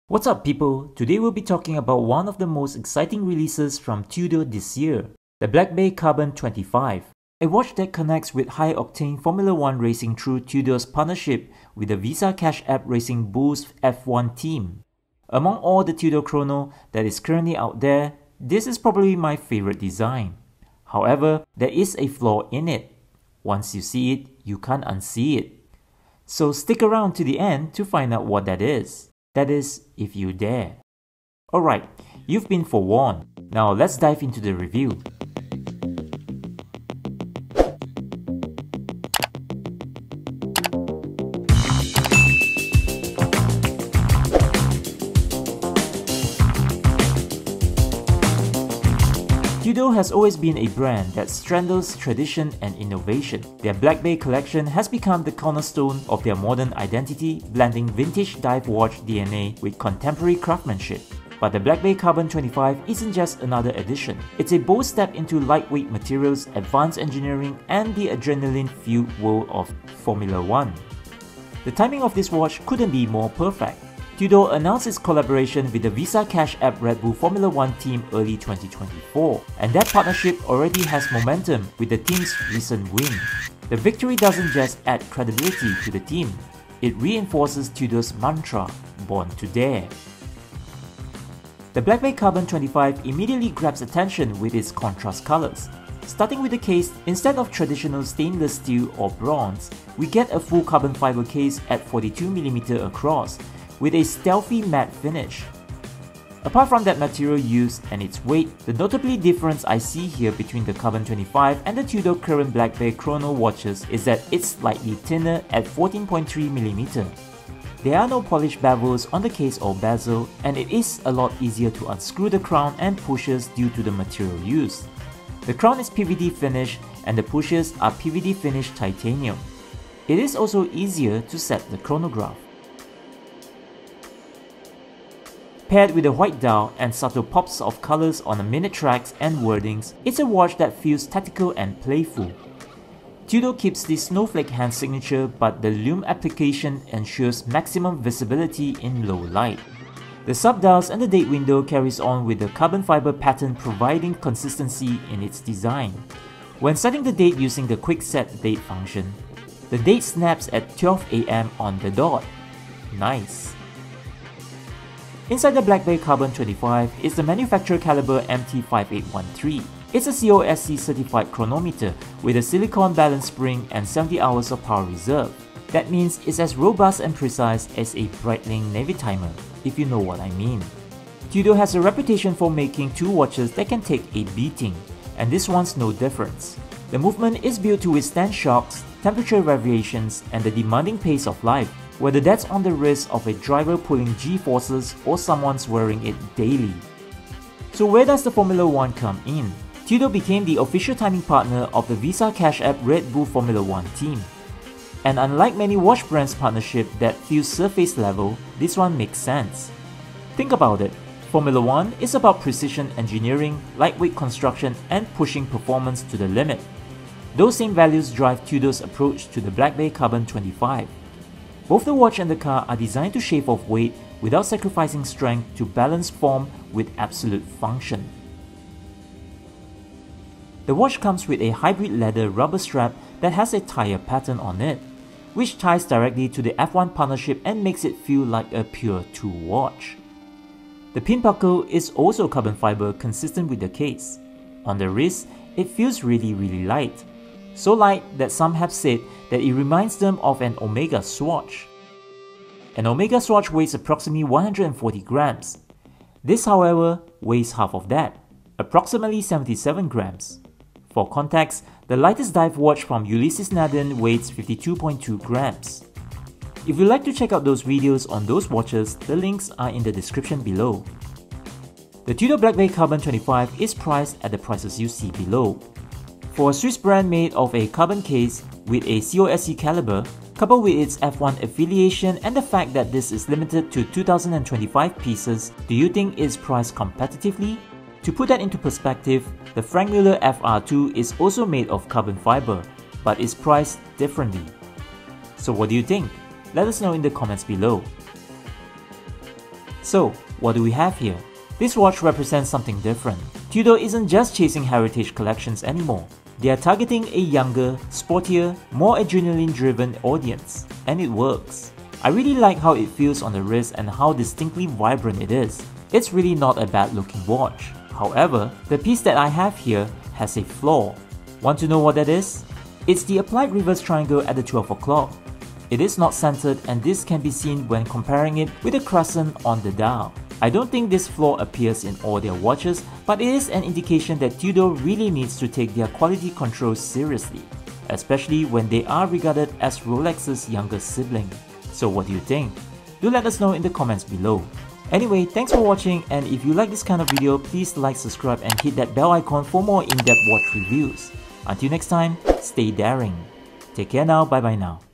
What's up people? Today we'll be talking about one of the most exciting releases from Tudor this year, the Black Bay Carbon 25, a watch that connects with high-octane Formula 1 racing through Tudor's partnership with the Visa Cash App Racing Bulls F1 team. Among all the Tudor Chrono that is currently out there, this is probably my favorite design. However, there is a flaw in it. Once you see it, you can't unsee it. So stick around to the end to find out what that is. That is, if you dare. Alright, you've been forewarned. Now let's dive into the review. Tudor has always been a brand that straddles tradition and innovation. Their Black Bay collection has become the cornerstone of their modern identity, blending vintage dive watch DNA with contemporary craftsmanship. But the Black Bay Carbon 25 isn't just another addition. It's a bold step into lightweight materials, advanced engineering, and the adrenaline-fueled world of Formula 1. The timing of this watch couldn't be more perfect. Tudor announced its collaboration with the Visa Cash App Red Bull Formula 1 team early 2024, and that partnership already has momentum with the team's recent win. The victory doesn't just add credibility to the team, it reinforces Tudor's mantra, Born to Dare. The Black Bay Carbon 25 immediately grabs attention with its contrast colors. Starting with the case, instead of traditional stainless steel or bronze, we get a full carbon fiber case at 42mm across, with a stealthy matte finish. Apart from that material used and its weight, the notably difference I see here between the Carbon 25 and the Tudor current Black Bay Chrono watches is that it's slightly thinner at 14.3mm. There are no polished bevels on the case or bezel, and it is a lot easier to unscrew the crown and pushers due to the material used. The crown is PVD finish and the pushers are PVD finished titanium. It is also easier to set the chronograph. Paired with a white dial and subtle pops of colors on the minute tracks and wordings, it's a watch that feels tactical and playful. Tudor keeps the snowflake hand signature, but the lume application ensures maximum visibility in low light. The sub-dials and the date window carries on with the carbon fiber pattern, providing consistency in its design. When setting the date using the quick set date function, the date snaps at 12 AM on the dot. Nice. Inside the Black Bay Carbon 25 is the manufacturer caliber MT5813. It's a COSC certified chronometer with a silicone balance spring and 70 hours of power reserve. That means it's as robust and precise as a Breitling Navy timer, if you know what I mean. Tudor has a reputation for making two watches that can take a beating, and this one's no difference. The movement is built to withstand shocks, temperature variations, and the demanding pace of life, whether that's on the wrist of a driver pulling G-forces or someone's wearing it daily. So where does the Formula 1 come in? Tudor became the official timing partner of the Visa Cash App Red Bull Formula 1 team. And unlike many watch brands partnership that feel surface level, this one makes sense. Think about it, Formula 1 is about precision engineering, lightweight construction, and pushing performance to the limit. Those same values drive Tudor's approach to the Black Bay Carbon 25. Both the watch and the car are designed to shave off weight without sacrificing strength to balance form with absolute function. The watch comes with a hybrid leather rubber strap that has a tire pattern on it, which ties directly to the F1 partnership and makes it feel like a pure tool watch. The pin buckle is also carbon fiber consistent with the case. On the wrist, it feels really light. So light that some have said that it reminds them of an Omega Swatch. An Omega Swatch weighs approximately 140 grams. This, however, weighs half of that, approximately 77 grams. For context, the lightest dive watch from Ulysse Nardin weighs 52.2 grams. If you'd like to check out those videos on those watches, the links are in the description below. The Tudor Black Bay Carbon 25 is priced at the prices you see below. For a Swiss brand made of a carbon case with a COSC caliber, coupled with its F1 affiliation and the fact that this is limited to 2025 pieces, do you think it's priced competitively? To put that into perspective, the Frank Muller FR2 is also made of carbon fiber, but is priced differently. So what do you think? Let us know in the comments below. So, what do we have here? This watch represents something different. Tudor isn't just chasing heritage collections anymore. They are targeting a younger, sportier, more adrenaline-driven audience, and it works. I really like how it feels on the wrist and how distinctly vibrant it is. It's really not a bad-looking watch. However, the piece that I have here has a flaw. Want to know what that is? It's the applied reverse triangle at the 12 o'clock. It is not centered, and this can be seen when comparing it with the crescent on the dial. I don't think this flaw appears in all their watches, but it is an indication that Tudor really needs to take their quality control seriously, especially when they are regarded as Rolex's younger sibling. So what do you think? Do let us know in the comments below. Anyway, thanks for watching, and if you like this kind of video, please like, subscribe and hit that bell icon for more in-depth watch reviews. Until next time, stay daring. Take care now, bye bye now.